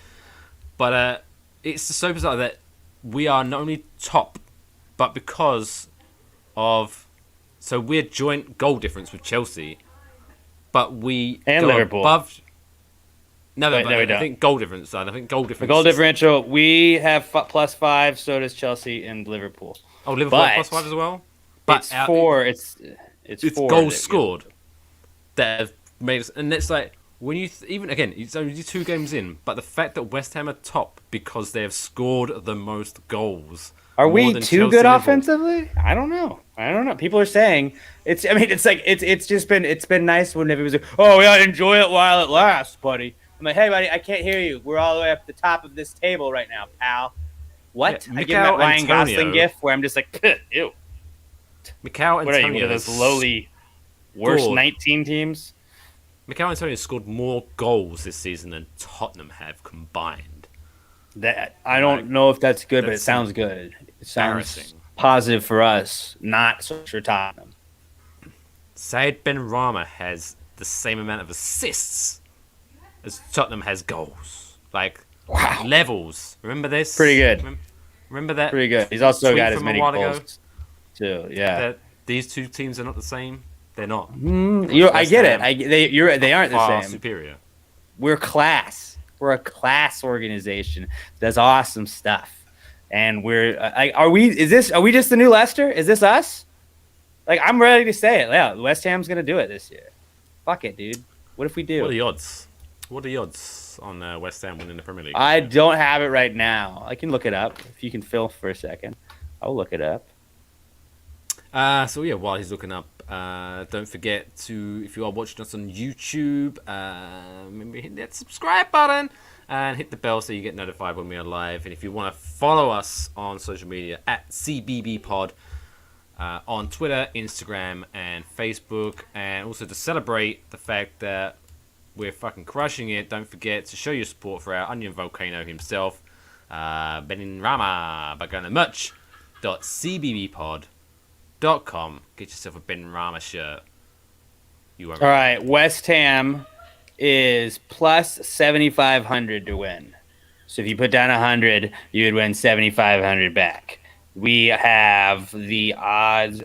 But it's so bizarre that we are not only top, but because of... So we're joint goal difference with Chelsea, but we And go Liverpool. above... No, Wait, but no, we I don't. think goal difference. I think goal difference... The goal differential, we have +5, so does Chelsea and Liverpool. Oh, Liverpool but plus 5 as well? It's 4. It's It's 4 goals that- scored that have made us... And it's like... When you even again, it's only 2 games in, but the fact that West Ham are top because they have scored the most goals. Are more we than too Chelsea good and Liverpool. offensively? I don't know. People are saying it's. I mean, it's like it's been nice when everybody's like, oh, we gotta enjoy it while it lasts, buddy. I'm like, hey, buddy, I can't hear you. We're all the way up the top of this table right now, pal. What? Yeah, I give him that Mikel Ryan Antonio- Gosling gif where I'm just like, ew. Mikel What are you, one Antonio of those has lowly worst scored. 19 teams? Mikel Antonio has scored more goals this season than Tottenham have combined. That I don't know if that's good, but it That's sounds good. It sounds embarrassing. positive for us, not for Tottenham. Said Ben Rama has the same amount of assists as Tottenham has goals. Like Wow. levels. Remember this? Pretty good. Remember that? Pretty good. He's also tweet got as from a many while ago? goals too. Yeah. That these 2 teams are not the same. They're not. I get it. Ham They aren't the Far same. superior. We're class. We're a class organization. That's awesome stuff. and we're are we just the new Leicester? Is this us? Like, I'm ready to say it. Yeah, West Ham's gonna do it this year. Fuck it, dude. What if we do? What are the odds? What are the odds on West Ham winning the Premier League? I don't have it right now. I can look it up. If you can fill for a second, I'll look it up. So yeah, while he's looking up, don't forget to, if you are watching us on YouTube, remember hit that subscribe button and hit the bell so you get notified when we are live. And if you want to follow us on social media at C&BB Pod on Twitter, Instagram, and Facebook, and also to celebrate the fact that we're fucking crushing it, don't forget to show your support for our Onion Volcano himself, Benin Rama, by going to merch.cbbpod.com. Get yourself a Ben Rama shirt. You won't. All right, West Ham is plus 7,500 to win. So if you put down 100, you would win 7,500 back. We have the odds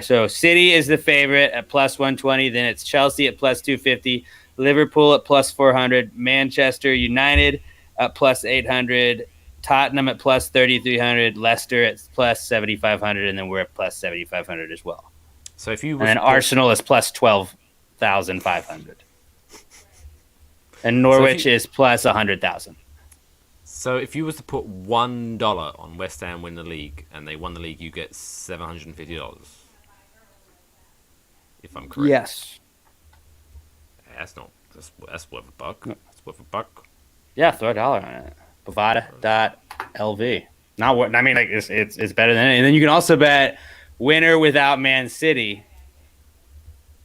so City is the favorite at plus 120. Then it's Chelsea at plus 250, Liverpool at plus 400, Manchester United at plus 800, Tottenham at plus 3,300, Leicester at plus 7,500, and then we're at plus 7,500 as well. So if you and then Arsenal is plus 12,500, and Norwich is plus 100,000. So if you was to put $1 on West Ham win the league and they won the league, you get $750. If I'm correct. Yes. That's worth a buck. That's worth a buck. Yeah, throw $1 on it. Bovada.lv. Not what I mean. Like it's better than anything. And then you can also bet winner without Man City,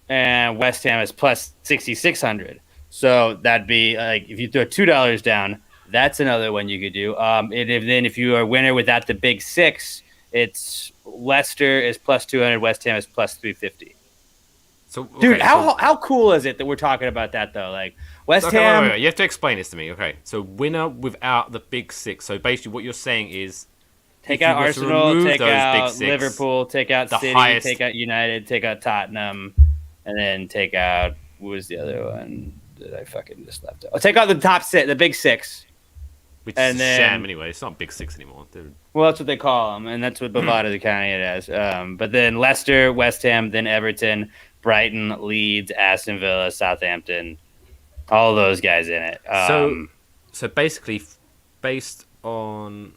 and West Ham is plus 6,600. So that'd be like if you throw $2 down. That's another one you could do. If you are winner without the big six, it's Leicester is plus 200, West Ham is plus 350. So, okay, dude, how cool is it that we're talking about that though? Like West Ham. Wait. You have to explain this to me. Okay, so winner without the big six. So basically, what you're saying is take out Arsenal, take out Liverpool, take out City, take out United, take out Tottenham, and then take out what was the other one that I fucking just left out? I'll take out the top six, the big six. Which is a sham anyway. It's not Big Six anymore. Well, that's what they call them, and that's what Bovada's accounting it as. But then Leicester, West Ham, then Everton, Brighton, Leeds, Aston Villa, Southampton, all those guys in it. So basically, based on...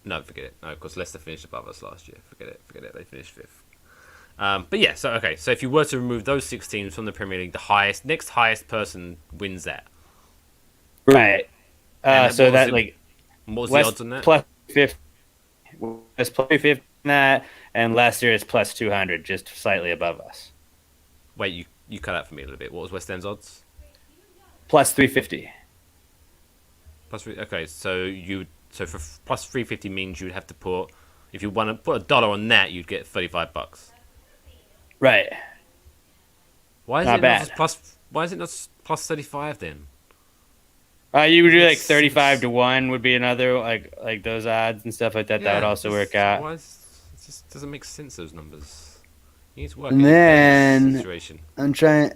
No, forget it. No, because Leicester finished above us last year. Forget it. They finished fifth. But yeah, so if you were to remove those 6 teams from the Premier League, the next highest person wins that. Right. So that what was West the odds on that? Plus 50, West plus 50 in that, and Leicester is plus 200, just slightly above us. Wait, you cut out for me a little bit. What was West Ham's odds? Plus 350. Okay, so for plus 350 means you'd have to put, if you want to put $1 on that, you'd get $35. Right. Why is it not plus 35 then? You would do like 35 to 1 would be another like those odds and stuff like that. Yeah, that would also work out. It just doesn't make sense, those numbers. You need to work and then situation. I'm trying.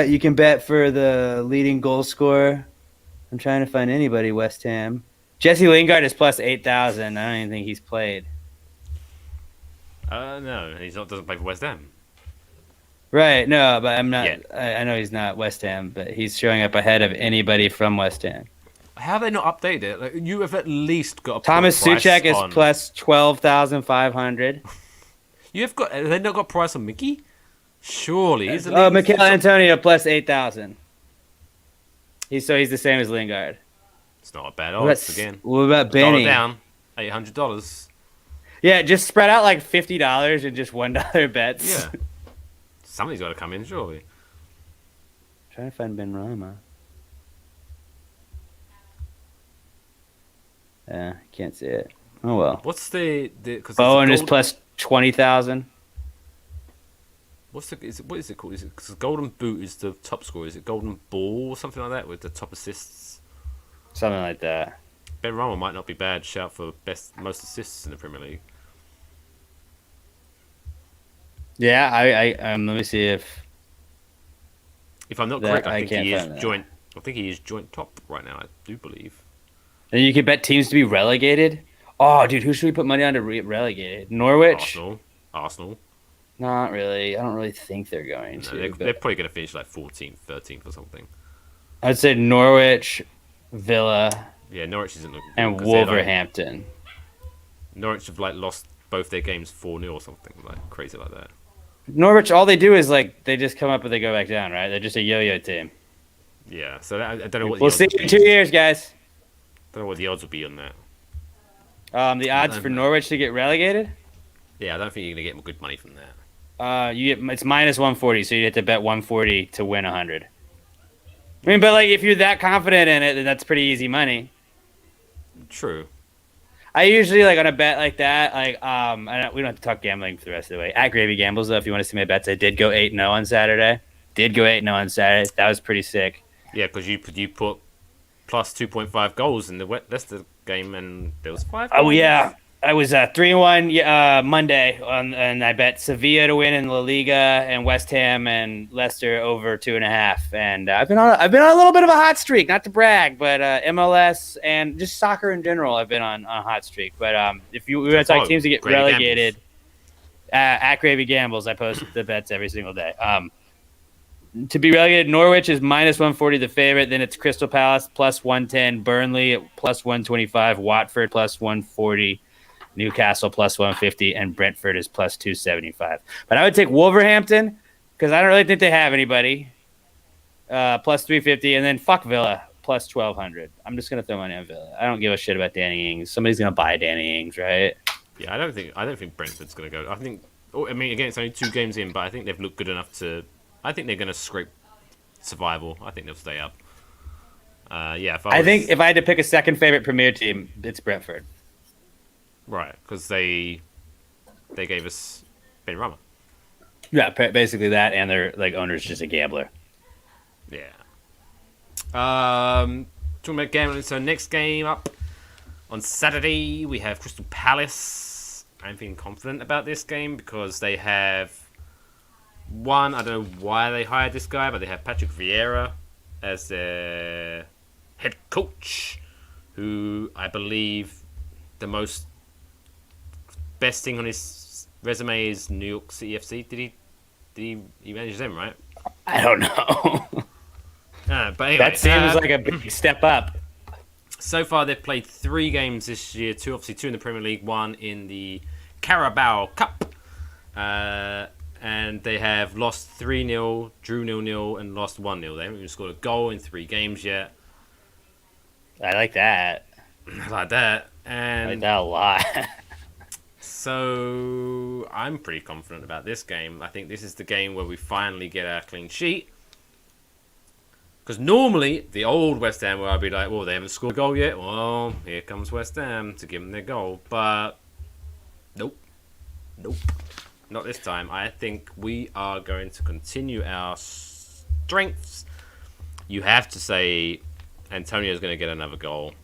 You can bet for the leading goal scorer. I'm trying to find anybody West Ham. Jesse Lingard is plus 8,000. I don't even think he's played. No, doesn't play for West Ham. Right, no, but I'm not. Yeah. I know he's not West Ham, but he's showing up ahead of anybody from West Ham. How have they not updated it? Like, you have at least got a Thomas price Souček is on... plus 12,500. Have they not got price on Mickey? Surely. Mikel Antonio plus 8,000. He's the same as Lingard. It's not a bad odds again. What about Benny? Down, $800. Yeah, just spread out like $50 and just $1 bets. Yeah. Somebody's got to come in, surely. Trying to find Ben Rama. Yeah, can't see it. Oh well. What's the? Bowen is plus 20,000. What is it called? Is it because Golden Boot is the top score? Is it Golden Ball or something like that with the top assists? Something like that. Ben Rama might not be bad. Shout for most assists in the Premier League. Yeah, I let me see if I'm not correct, I think he is joint top right now. I do believe. And you can bet teams to be relegated. Oh, dude, who should we put money on to relegate? Norwich? Arsenal. Not really. I don't really think they're going No, to. they're probably going to finish like 14th, 13th or something. I'd say Norwich, Villa, Yeah, Norwich isn't looking good and 'cause they're, Wolverhampton. Norwich have like lost both their games 4-0 or something like crazy like that. Norwich, all they do is like they just come up and they go back down, right? They're just a yo-yo team. Yeah, so I don't know what We'll the see odds would in be. 2 years, guys. Don't know what the odds would be on that. The odds for Norwich to get relegated. Yeah, I don't think you're going to get good money from that. It's minus 140, so you have to bet 140 to win 100. I mean, but like if you're that confident in it, then that's pretty easy money. True. I usually like on a bet like that, we don't have to talk gambling for the rest of the way. At Gravy Gambles, though, if you want to see my bets, I did go 8-0 on Saturday. That was pretty sick. Yeah, because you put plus 2.5 goals in the Leicester game, and there was 5 goals. Oh yeah, I was 3-1 Monday and I bet Sevilla to win in La Liga and West Ham and Leicester over 2.5. And I've been on a little bit of a hot streak, not to brag, but MLS and just soccer in general, I've been on a hot streak. But if we want to talk teams to get Gravy relegated, at Gravy Gambles, I post the bets every single day. To be relegated, Norwich is minus 140 the favorite. Then it's Crystal Palace plus 110, Burnley at plus 125, Watford plus 140. Newcastle plus 150, and Brentford is plus 275. But I would take Wolverhampton because I don't really think they have anybody. Plus 350, and then fuck Villa plus 1200. I'm just gonna throw money on Villa. I don't give a shit about Danny Ings. Somebody's gonna buy Danny Ings, right? Yeah, I don't think Brentford's going to go. Again, it's only 2 games in, but I think they've looked good enough to. I think they're going to scrape survival. I think they'll stay up. I think if I had to pick a second favorite Premier team, it's Brentford. Right, because they gave us Ben Rama. Yeah, basically that, and their owner's just a gambler. Yeah. Talking about gambling, so next game up on Saturday we have Crystal Palace. I'm feeling confident about this game because they have I don't know why they hired this guy, but they have Patrick Vieira as their head coach, who I believe the best thing on his resume is New York City FC. Did he manage them, right? I don't know. But anyway, that seems like a big step up. So far, they've played 3 games this year. 2 in the Premier League, 1 in the Carabao Cup. And they have lost 3-0, drew 0-0, and lost 1-0. They haven't even scored a goal in 3 games yet. I like that. I like that. And I like that a lot. So I'm pretty confident about this game. I think this is the game where we finally get our clean sheet. Because normally, the old West Ham, where I'd be like, well, they haven't scored a goal yet. Well, here comes West Ham to give them their goal. But nope. Not this time. I think we are going to continue our strengths. You have to say Antonio's going to get another goal.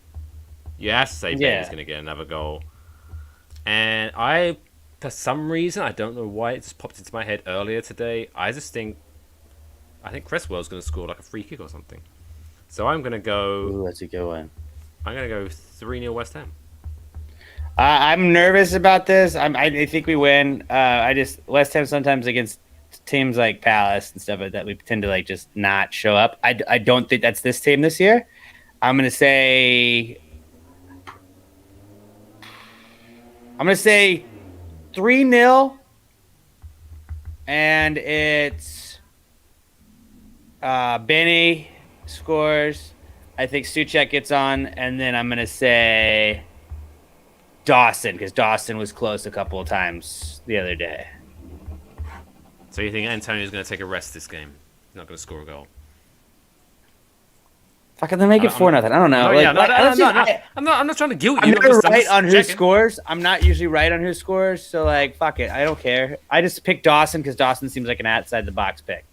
You have to say Ben's going to get another goal. And for some reason, I don't know why it just popped into my head earlier today. I think Cresswell's going to score like a free kick or something. So I'm going to go. Ooh, that's a good one. I'm going to go 3-0 West Ham. I'm nervous about this. I think we win. West Ham sometimes against teams like Palace and stuff like that, we tend to just not show up. I don't think that's this team this year. I'm going to say 3-0, and it's Benny scores. I think Suchek gets on, and then I'm going to say Dawson, because Dawson was close a couple of times the other day. So you think Antonio's going to take a rest this game? He's not going to score a goal? Fucking they make it 4-0. I don't know. I'm not trying to guilt you. I'm never right on who scores. I'm not usually right on who scores, so fuck it. I don't care. I just picked Dawson because Dawson seems like an outside the box pick.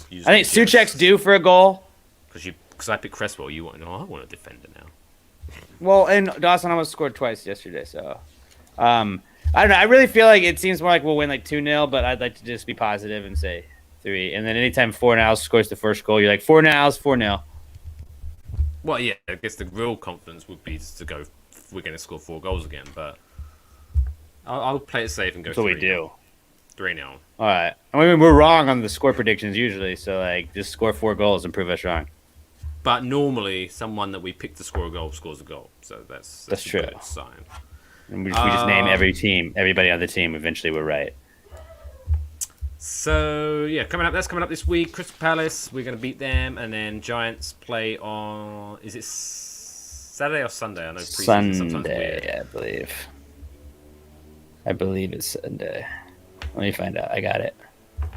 I think Suchek's due for a goal. Because I picked Cresswell, I want a defender now. Well, and Dawson almost scored twice yesterday, so I don't know. I really feel like it seems more like we'll win 2-0, but I'd like to just be positive and say 3. And then anytime Fornals scores the first goal, you're like, Fornals, 4-0. Well, yeah, I guess the real confidence would be to go we're going to score 4 goals again, but I'll play it safe and go. That's what we do. 3-0. All right. I mean, we're wrong on the score predictions usually, so like just score 4 goals and prove us wrong. But normally, someone that we pick to score a goal scores a goal, so that's a true. good sign. And we just name everybody on the team. Eventually, we're right. So yeah, that's coming up this week. Crystal Palace, we're going to beat them, and then Giants play on. Is it Saturday or Sunday? I know preseason sometimes weird. Sunday, I believe it's Sunday. Let me find out. I got it.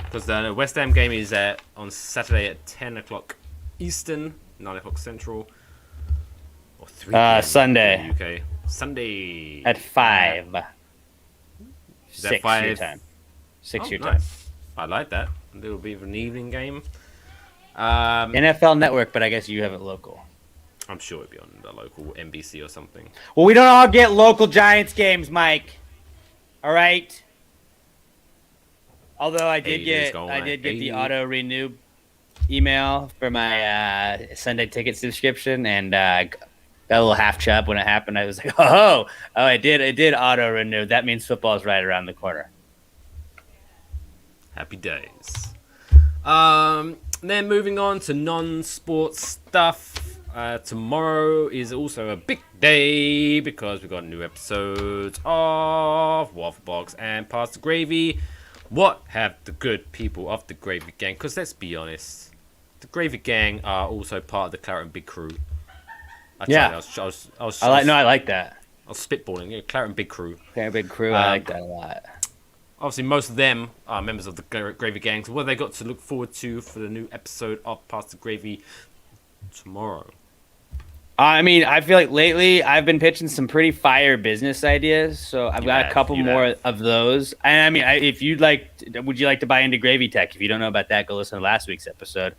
Because the West Ham game is on Saturday at 10 o'clock Eastern, 9 o'clock Central, or 3 p.m. Sunday. UK. Sunday At 5. Is that 6 5? your time. 6 your time. Nice. I like that. A little bit of an evening game. NFL Network, but I guess you have it local. I'm sure it'd be on the local NBC or something. Well, we don't all get local Giants games, Mike. All right. Although I did get the auto renew email for my Sunday ticket subscription, and got a little half chub when it happened. I was like, oh, I did auto renew. That means football's right around the corner. Happy days. Then moving on to non-sports stuff. Tomorrow is also a big day because we've got new episodes of Waffle Box and Pass the Gravy. What have the good people of the Gravy Gang? Because let's be honest, the Gravy Gang are also part of the Claret and Big Crew. I like that. I was spitballing. Yeah, Claret and Big Crew. Claret and Big Crew. I like that a lot. Obviously, most of them are members of the Gravy Gang. So what have they got to look forward to for the new episode of Pass the Gravy tomorrow? I mean, I feel like lately I've been pitching some pretty fire business ideas, so I've got a couple more of those. And I mean, if you'd like, would you like to buy into Gravy Tech? If you don't know about that, go listen to last week's episode.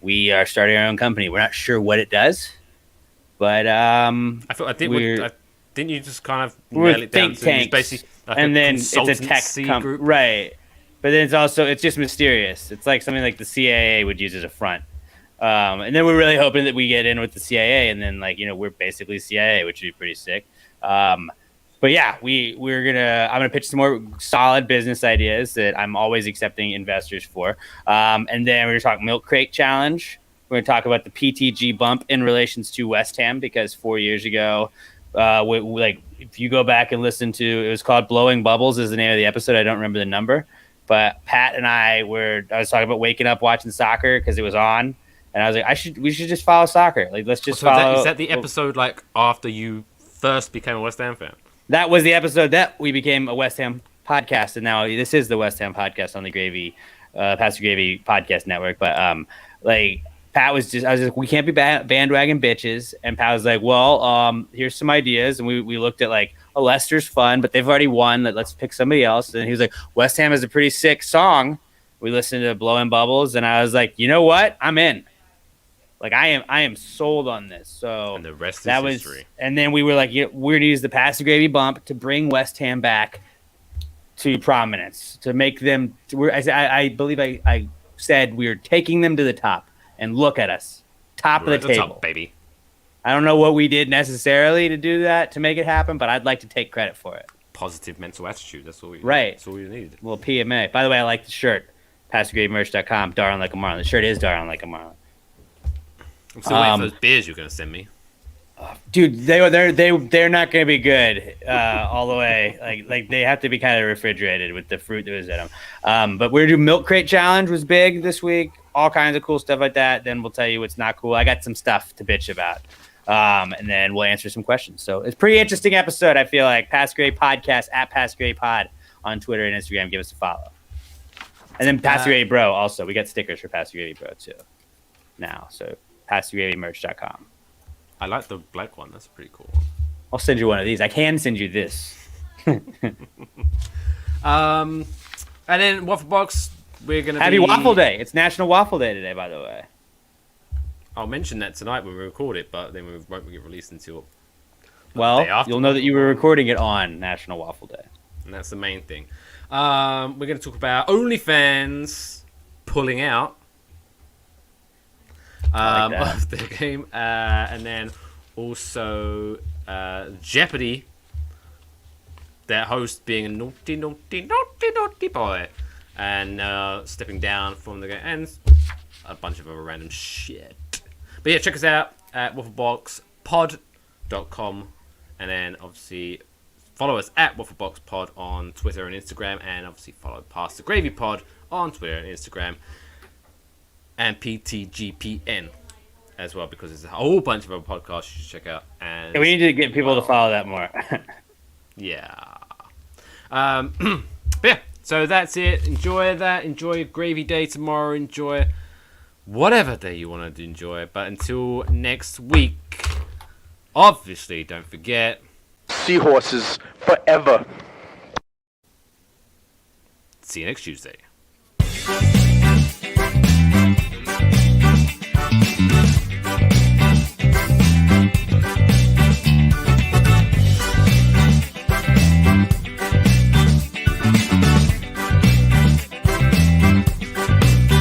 We are starting our own company. We're not sure what it does, but didn't you just kind of nail it down to it's basically like and then it's a tech group, right? But then it's just mysterious. It's like something like the CIA would use as a front. And then we're really hoping that we get in with the CIA, and then we're basically CIA, which would be pretty sick. But yeah, I'm gonna pitch some more solid business ideas that I'm always accepting investors for. And then we're gonna talk Milk Crate Challenge. We're gonna talk about the PTG bump in relations to West Ham, because 4 years ago, if you go back and listen to, it was called Blowing Bubbles is the name of the episode. I don't remember the number, but Pat and I was talking about waking up watching soccer because it was on. And I was like, we should just follow soccer. Like, let's just follow. Is that the episode after you first became a West Ham fan? That was the episode that we became a West Ham podcast, and now this is the West Ham podcast on the Pastor Gravy podcast network. But Pat was I was like, we can't be bandwagon bitches, and Pat was like, well, here's some ideas, and we looked at Leicester's fun, but they've already won. Let's pick somebody else. And he was like, West Ham has a pretty sick song. We listened to Blowing Bubbles, and I was like, you know what? I'm in. I am sold on this. So and the rest is history. And then we were like, we're gonna use the Pass the Gravy bump to bring West Ham back to prominence, to make them. I believe I said we were taking them to the top, and look at us, top of the table, top, baby. I don't know what we did necessarily to do that to make it happen, but I'd like to take credit for it. Positive mental attitude. That's what we right. That's what we need. Well, PMA. By the way, I like the shirt. PastorGravyMerch.com. Darn like a Marlin. The shirt is darn like a Marlin. I'm still waiting for those beers you're gonna send me. Dude, they're not gonna be good all the way. Like they have to be kind of refrigerated with the fruit that was in them. But we're gonna do Milk Crate Challenge was big this week. All kinds of cool stuff like that. Then we'll tell you what's not cool. I got some stuff to bitch about. And then we'll answer some questions. So it's a pretty interesting episode. I feel like Pass Gray Podcast at Pass Gray Pod on Twitter and Instagram. Give us a follow. And then Pass Gray Bro also. We got stickers for Pass Gray Bro too. Now, so PastorGravyMerch.com. I like the black one. That's a pretty cool one. I'll send you one of these. I can send you this. And then Waffle Box, we're gonna Happy Waffle Day. It's National Waffle Day today, by the way. I'll mention that tonight when we record it, but then we won't get released until you'll know that you were recording it on National Waffle Day. And that's the main thing. We're going to talk about OnlyFans pulling out of the game. And then also Jeopardy, their host being a naughty boy, and stepping down from the game, and a bunch of other random shit. But yeah, check us out at waffleboxpod.com, and then obviously follow us at waffleboxpod on Twitter and Instagram, and obviously follow Past the Gravy Pod on Twitter and Instagram, and PTGPN as well, because there's a whole bunch of other podcasts you should check out. And we need to get people to follow that more. yeah. But yeah, so that's it. Enjoy that. Enjoy Gravy Day tomorrow. Enjoy whatever day you want to enjoy. But until next week, obviously, don't forget... Seahorses forever. See you next Tuesday.